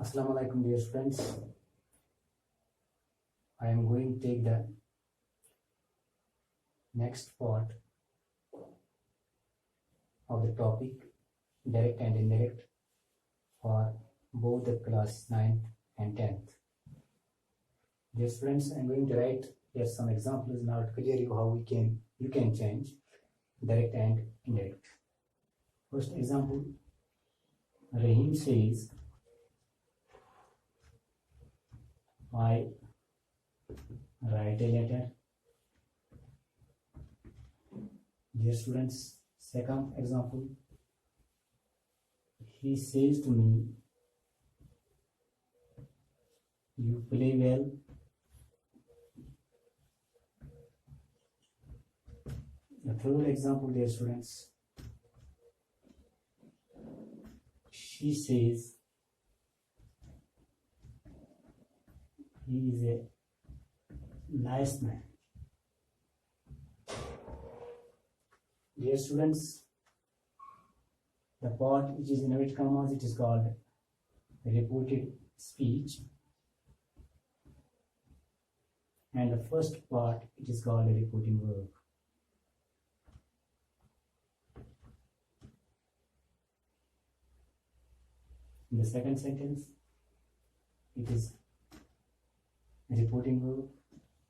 Assalamu alaikum dear friends. I am going to take the next part of the topic direct and indirect for both the class 9th and 10th. Dear friends, I am going to write here some examples now to clear you how you can change direct and indirect. First example, Rahim says, I write a letter. Dear students, second example, he says to me, you play well. The third example, dear students, she says, he is a nice man. Dear students, the part which is in inverted commas, it is called reported speech, and the first part it is called a reporting verb. In the second sentence, it is reporting verb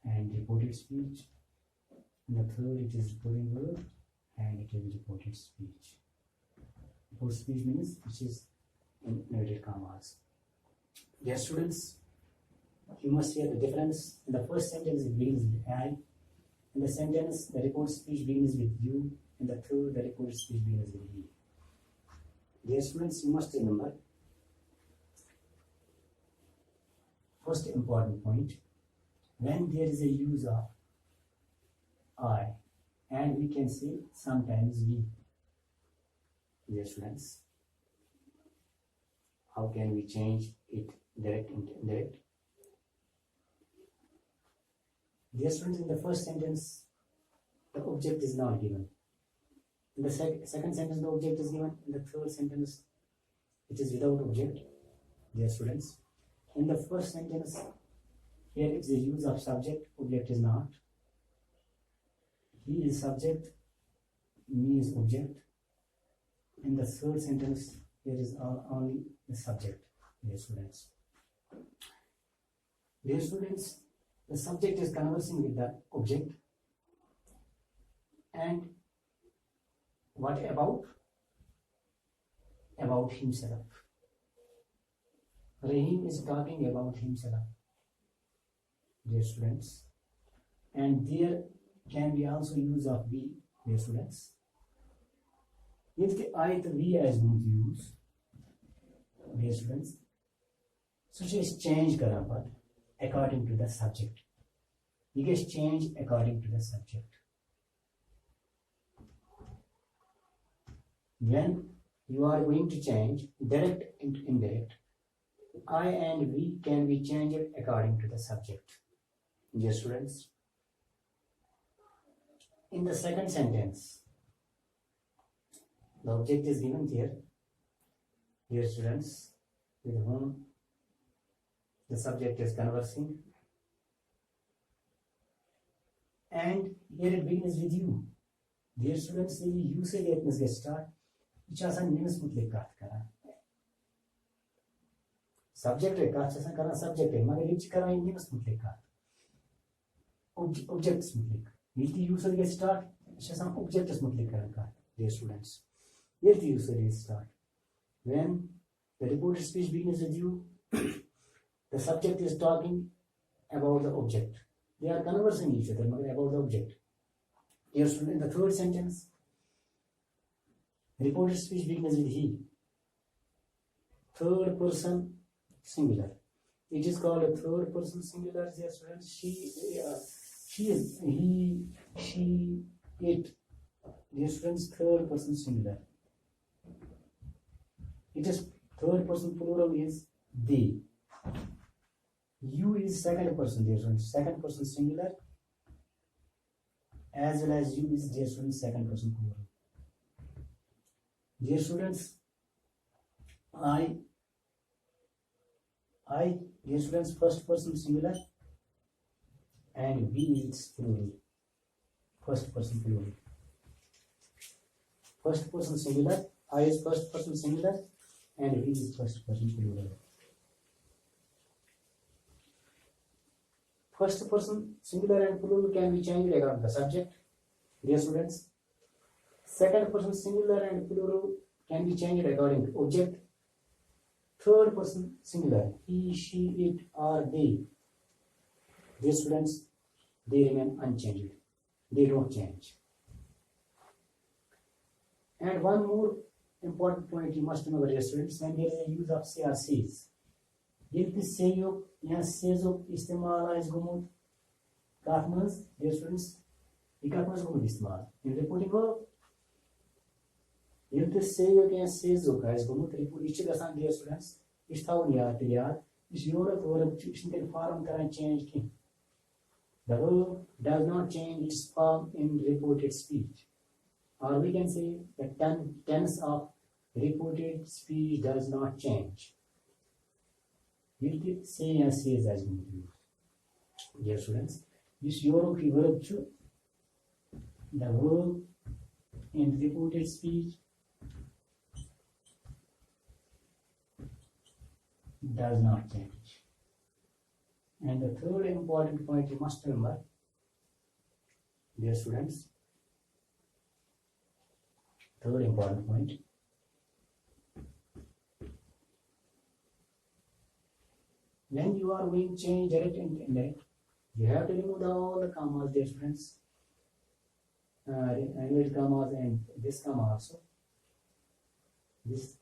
and reported speech. In the third, it is reporting verb and it is reported speech. Reported speech means which is in inverted commas. Dear students, you must hear the difference. In the first sentence, it begins with I. In the sentence, the reported speech begins with you. In the third, the reported speech begins with he. Dear students, you must remember first important point, when there is a use of I, and we can say sometimes we. Dear students, how can we change it direct into indirect? Dear students, in the first sentence, the object is not given. In the second sentence, the object is given. In the third sentence, it is without object. Dear students, in the first sentence, here it's the use of subject, object is not. He is subject, me is object. In the third sentence, here is only the subject, dear students. Dear students, the subject is conversing with the object. And what about? About himself. Rahim is talking about himself, dear students, and there can be also use of we, dear students. If the I, the we as not use, dear students, such as change kara pad according to the subject. You get change according to the subject. When you are going to change direct into indirect, I and we can be changed according to the subject. Dear students, in the second sentence, the object is given here. Dear students, with whom the subject is conversing, and here it begins with you. Dear students, the usage etnis get start, which has a name smoothly cut. Subject है काश ऐसा करना subject है मगर ये चीज़ करना नहीं मस्त मतलब का object मतलब यदि user get start ऐसा object मतलब करना का dear students यदि user get start when the reported speech begins with you the subject is talking about the object, they are conversing each other मगर about the object. Dear student, in the third sentence reported speech begins with he, third person singular. It is called a third person singular, dear students. She, he, she, it. Dear students, third person singular. It is third person plural is they. You is second person, dear students. Second person singular. As well as you is, dear students, second person plural. Dear students, I I, dear students, first person singular and we is plural. First person plural. First person singular, I is first person singular and we is first person plural. First person singular and plural can be changed according to the subject, dear students. Second person singular and plural can be changed according to object. Third person singular, he, she, it, or they. Dear students, they remain unchanged. They don't change. And one more important point you must know, dear students, when there is a use of say or says. If the say yok या says yok इस्तेमाल eyes गुमुत काफमस, dear students, ये काफमस गुमुत इस्तेमाल. In reporting verb, if the say yok या says yok eyes गुमुत report इच्छे गसान, dear students, इस थाउन याद तिलियार इस यूरोप वर्ब इसने फॉर्म करना change की. The verb does not change its form in reported speech. Or we can say the tense of reported speech does not change. If say and says as we do. Dear students, this Europe verb to the verb in reported speech does not change. And the third important point you must remember, dear students, third important point, when you are going to change direct and indirect, you have to remove all the commas, dear friends, inverted commas and this comma also. This,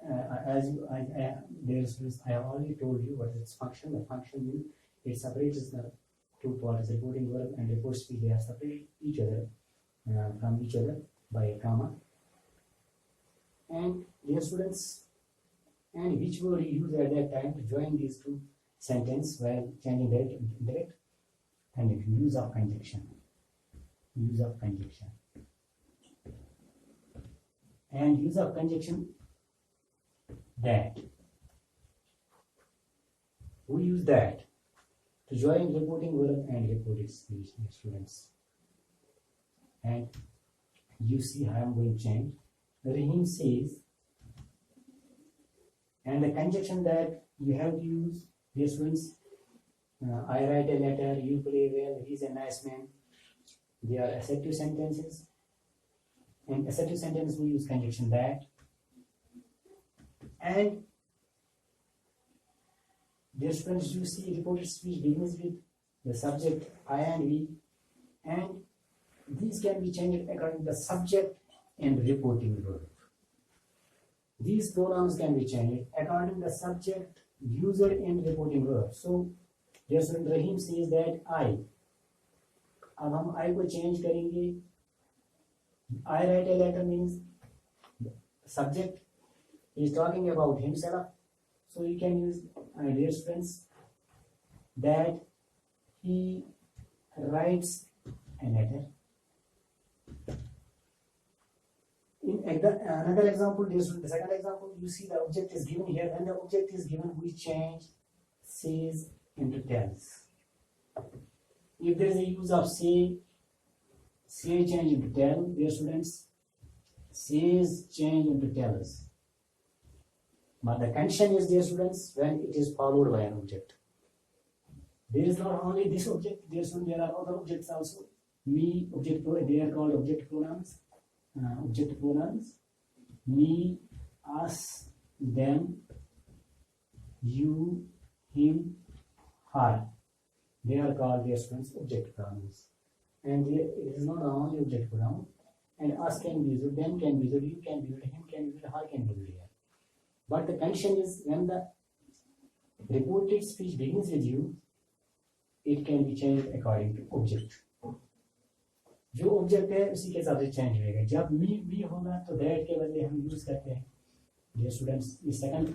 dear students, I have already told you what is its function. The function means it separates the two parts, reporting verb and report speech. They are separate each other from each other by a comma. And dear students, and which word you use at that time to join these two sentences while changing direct and indirect, and if use of conjunction. Use of conjunction. And use of conjunction, that. We use that to join reporting verb and reported speech, dear students. And you see how I am going to change. Rahim says, and the conjunction that you have to use, dear students, I write a letter, you play well, he's a nice man. They are assertive sentences. In assertive sentence, we use conjunction that. And dear students, you see reported speech begins with the subject I and we, and these can be changed according to the subject and reporting verb. These pronouns can be changed according to the subject, user, and reporting verb. So, dear student, Rahim says that I. अब हम I को change करेंगे. I write a letter means subject is talking about himself. So you can use, dear students, that he writes a letter. In another example, the second example, you see the object is given here. When the object is given, we change says into tells. If there is a use of say change into tell, dear students, says change into tells. But the condition is, dear students, when it is followed by an object. There is not only this object, dear students, there are other objects also. Me, object, they are called object pronouns. Object pronouns, me, us, them, you, him, her. They are called, dear students, object pronouns. And it is not only object pronoun. And us can be used, them can be used, you can be used, him can be used, her can be used here. But the condition is when the reported speech begins with you, it can be changed according to object. जो object है उसी के हिसाब से change होएगा. जब मी होगा तो दैट के बदले हम यूज करते हैं. डियर स्टूडेंट्स, इस सेकंड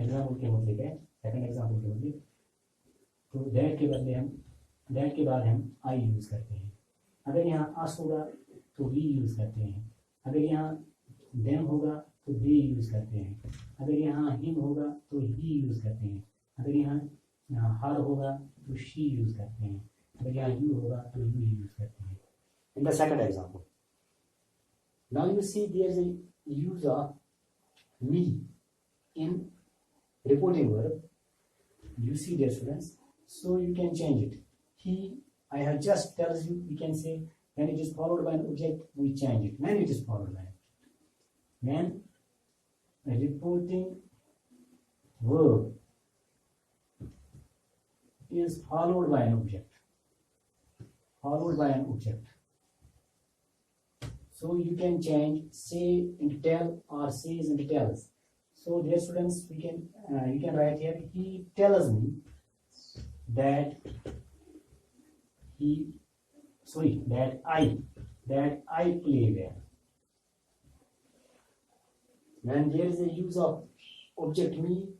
एग्जाम्पल के मुताबिक है, सेकंड एग्जाम्पल के मुताबिक तो दैट के बदले हम दैट के बाद हम आई यूज करते हैं. अगर यहाँ अस होगा तो वी यूज करते हैं. अगर यहाँ देम होगा तो दे यूज करते हैं, अगर यहाँ हिम होगा तो ही यूज करते हैं, अगर यहाँ हर होगा तो शी यूज करते हैं, अगर यहाँ यू होगा तो यू यूज करते हैं. In the second example, now you see there is a use of me in reporting verb. You see, dear students, so you can change it. He, I have just tells you, we can say when it is followed by an object, we change it. When it is followed by an object. When a reporting verb is followed by an object, so you can change say into tell or says into tells. So dear students, we can you can write here, he tells me that I play well. When there is a use of object me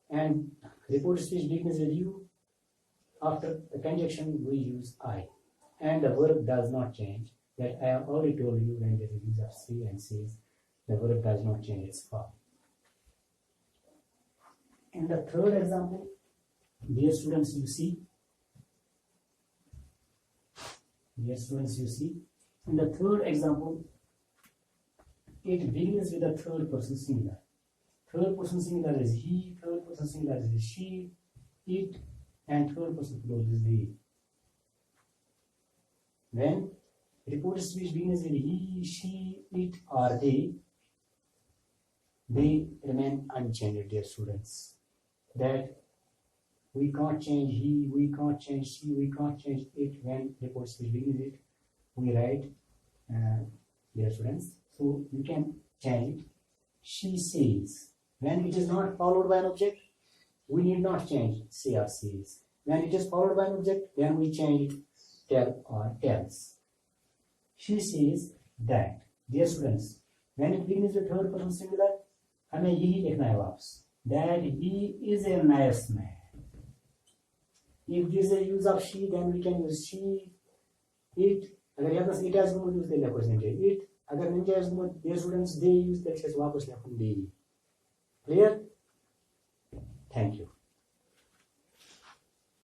and report speech begins with you, after the conjunction we use I, and the verb does not change. That I have already told you, when there is a use of say and says, the verb does not change its form. In the third example, dear students, you see, in the third example, it begins with a third person singular. Third person singular is he, third person singular is she, it, and third person plural is they. When reported speech begins with he, she, it, or they remain unchanged, dear students. That we can't change he, we can't change she, we can't change it. When reported speech begins with it, we write, dear students. So you can change it. She says. When it is not followed by an object, we need not change say or says. When it is followed by an object, then we change it tell or tells. She says that. Dear students, when it begins with third person singular, हमें यही लिखना है वापस. That he is a nice man. If there is a use of she, then we can use she, it. अगर यहाँ पर it has no use, then वापस लेंगे it. अगर नहीं has no, dear students, they use, then वापस लेंगे they. Clear? Thank you.